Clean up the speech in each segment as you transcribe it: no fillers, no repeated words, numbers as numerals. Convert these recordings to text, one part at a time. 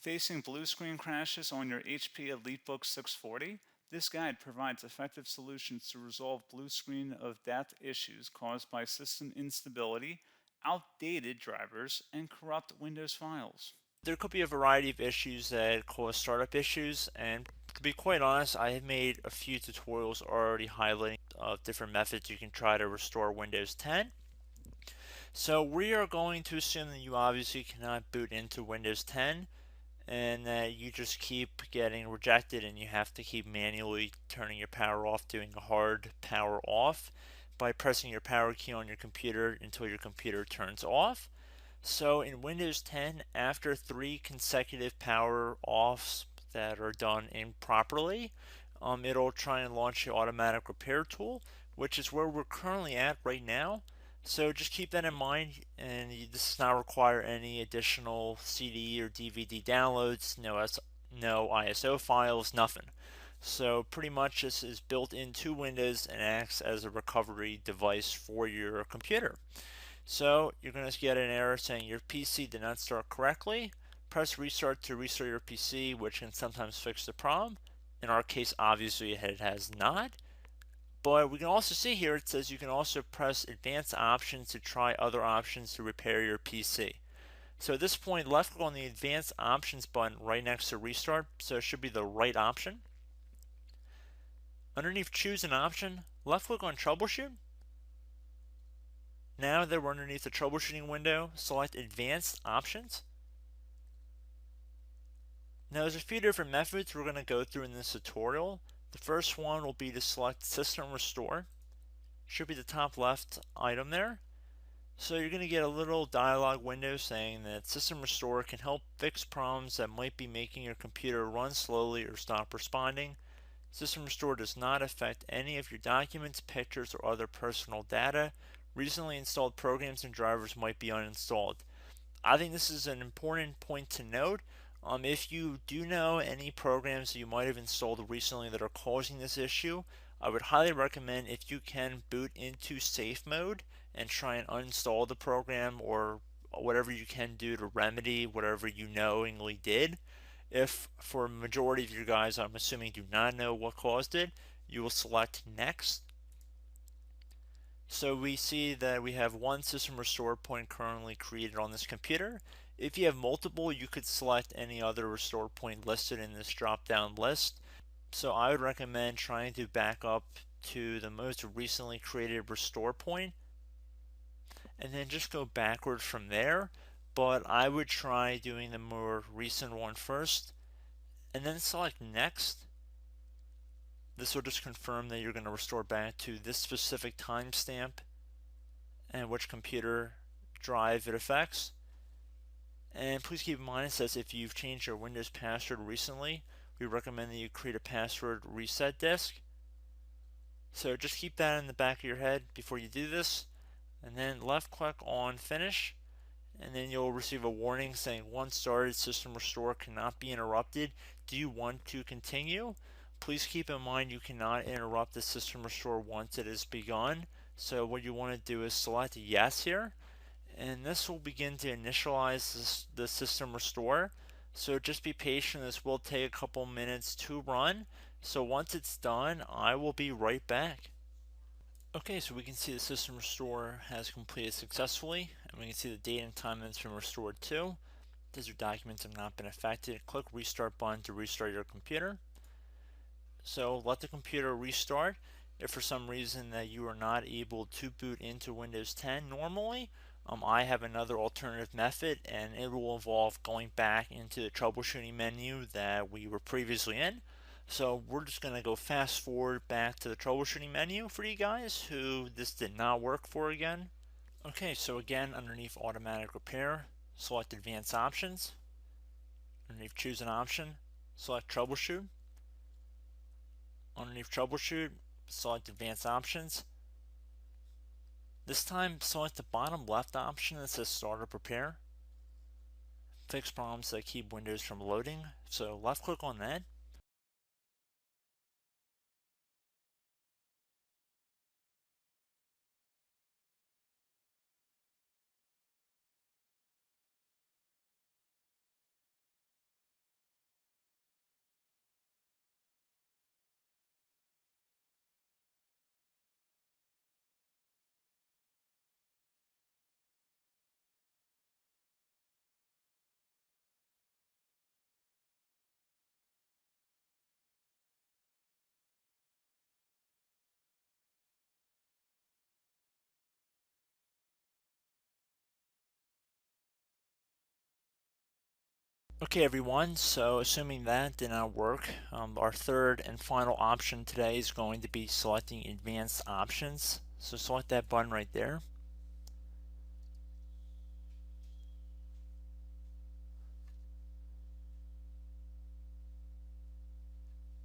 Facing blue screen crashes on your HP EliteBook 640? This guide provides effective solutions to resolve blue screen of death issues caused by system instability, outdated drivers, and corrupt Windows files. There could be a variety of issues that cause startup issues, and to be quite honest, I have made a few tutorials already highlighting different methods you can try to restore Windows 10. So we are going to assume that you obviously cannot boot into Windows 10 and that you just keep getting rejected and you have to keep manually turning your power off, doing a hard power off by pressing your power key on your computer until your computer turns off. So in Windows 10, after 3 consecutive power offs that are done improperly, it'll try and launch the automatic repair tool, which is where we're currently at right now. So just keep that in mind, and this does not require any additional CD or DVD downloads, no ISO files, nothing. So pretty much this is built into Windows and acts as a recovery device for your computer. So you're going to get an error saying your PC did not start correctly. Press restart to restart your PC, which can sometimes fix the problem. In our case, obviously it has not. But we can also see here it says you can also press advanced options to try other options to repair your PC. So at this point, left click on the advanced options button right next to restart, so it should be the right option. Underneath choose an option, left click on troubleshoot. Now that we're underneath the troubleshooting window, select advanced options. Now there's a few different methods we're going to go through in this tutorial. The first one will be to select system restore. Should be the top left item there. So you're going to get a little dialog window saying that System Restore can help fix problems that might be making your computer run slowly or stop responding. System Restore does not affect any of your documents, pictures, or other personal data. Recently installed programs and drivers might be uninstalled. I think this is an important point to note. If you do know any programs that you might have installed recently that are causing this issue, I would highly recommend if you can boot into safe mode and try and uninstall the program or whatever you can do to remedy whatever you knowingly did. If for a majority of you guys, I'm assuming do not know what caused it, you will select next. So we see that we have one system restore point currently created on this computer. If you have multiple, you could select any other restore point listed in this drop down list. So I would recommend trying to back up to the most recently created restore point and then just go backwards from there. But I would try doing the more recent one first and then select next. This will just confirm that you're going to restore back to this specific timestamp and which computer drive it affects. And please keep in mind it says if you've changed your Windows password recently, we recommend that you create a password reset disk. So just keep that in the back of your head before you do this, and then left click on finish, and then you'll receive a warning saying once started, system restore cannot be interrupted. Do you want to continue? Please keep in mind you cannot interrupt the system restore once it has begun. So what you want to do is select yes here, and this will begin to initialize the system restore. So just be patient, this will take a couple minutes to run. So once it's done, I will be right back. Okay, so we can see the system restore has completed successfully, and we can see the date and time that it's been restored to. These your documents have not been affected. Click restart button to restart your computer. So let the computer restart. If for some reason that you are not able to boot into Windows 10 normally, I have another alternative method, and it will involve going back into the troubleshooting menu that we were previously in. So we're just going to go fast forward back to the troubleshooting menu for you guys who this did not work for again. Okay, so again, underneath automatic repair, select advanced options. Underneath choose an option, select troubleshoot. Underneath troubleshoot, select advanced options. This time select the bottom left option that says startup repair. Fix problems that keep Windows from loading. So left click on that. Okay everyone, so assuming that did not work, our third and final option today is going to be selecting advanced options. So select that button right there.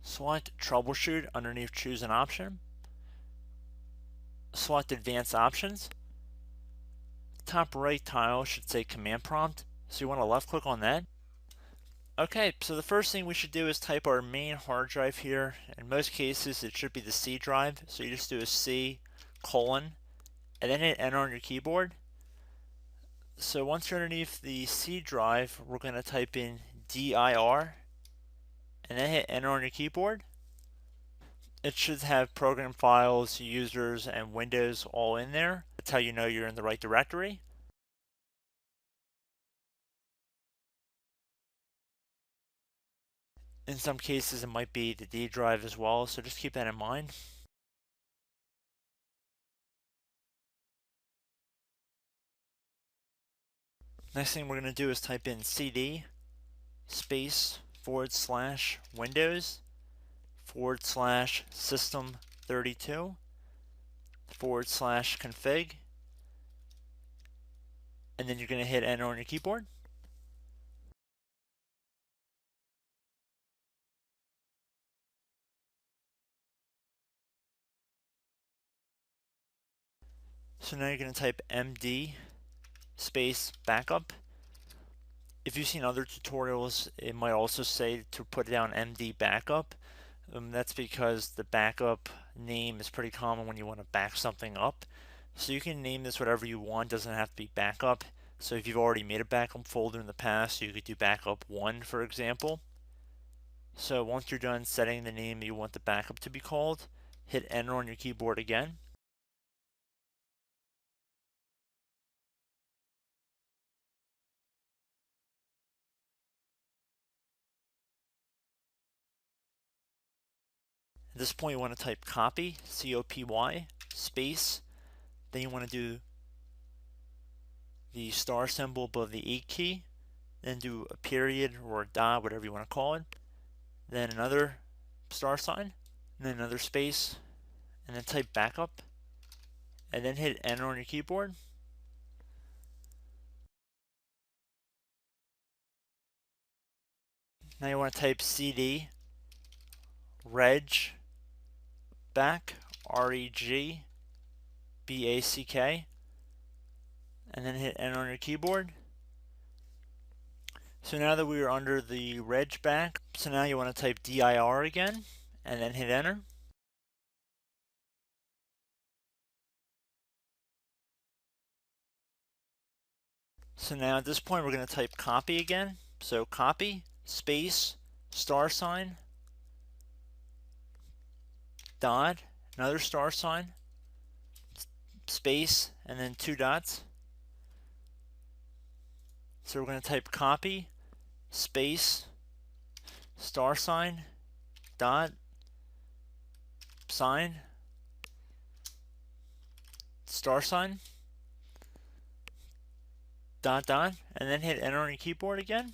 Select troubleshoot underneath choose an option. Select advanced options. Top right tile should say command prompt, so you want to left click on that. Okay, so the first thing we should do is type our main hard drive here. In most cases it should be the C drive, so you just do a C colon and then hit enter on your keyboard. So once you're underneath the C drive, we're going to type in dir and then hit enter on your keyboard. It should have program files, users, and Windows all in there. That's how you know you're in the right directory. In some cases it might be the D drive as well, so just keep that in mind. Next thing we're going to do is type in cd space / Windows / system 32 / config, and then you're going to hit enter on your keyboard. So now you're going to type md space backup. If you've seen other tutorials, it might also say to put down md backup. That's because the backup name is pretty common when you want to back something up. So you can name this whatever you want, doesn't have to be backup. So if you've already made a backup folder in the past, you could do backup 1 for example. So once you're done setting the name you want the backup to be called, hit enter on your keyboard again. At this point you want to type copy, C-O-P-Y, space, then you want to do the star symbol above the 8 key, then do a period or a dot, whatever you want to call it, then another star sign, and then another space, and then type backup, and then hit enter on your keyboard. Now you want to type cd reg back, REG BACK, and then hit enter on your keyboard. So now that we are under the reg back, so now you want to type dir again, and then hit enter. So now at this point we're going to type copy again. So copy, space, star sign, dot, another star sign, space, and then 2 dots. So we're going to type copy, space, star sign, dot, sign, star sign, dot, dot, and then hit enter on your keyboard again.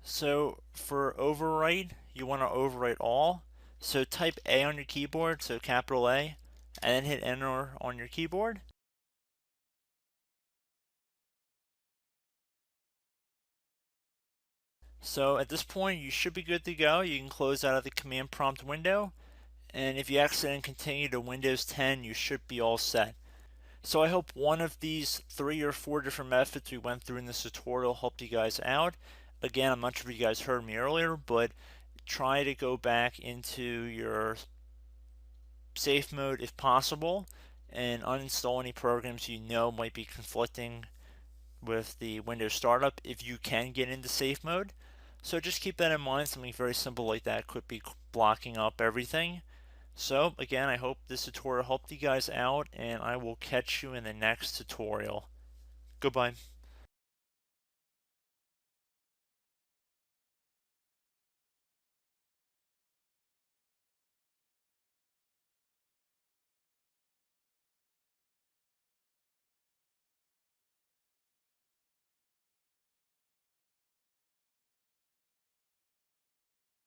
So for overwrite, you want to overwrite all. So type A on your keyboard, so capital A, and then hit enter on your keyboard. So at this point you should be good to go. You can close out of the command prompt window, and if you accidentally continue to Windows 10 you should be all set. So I hope one of these 3 or 4 different methods we went through in this tutorial helped you guys out. Again, I'm not sure if you guys heard me earlier, but try to go back into your safe mode if possible and uninstall any programs you know might be conflicting with the Windows startup if you can get into safe mode. So just keep that in mind. Something very simple like that could be blocking up everything. So again, I hope this tutorial helped you guys out, and I will catch you in the next tutorial. Goodbye.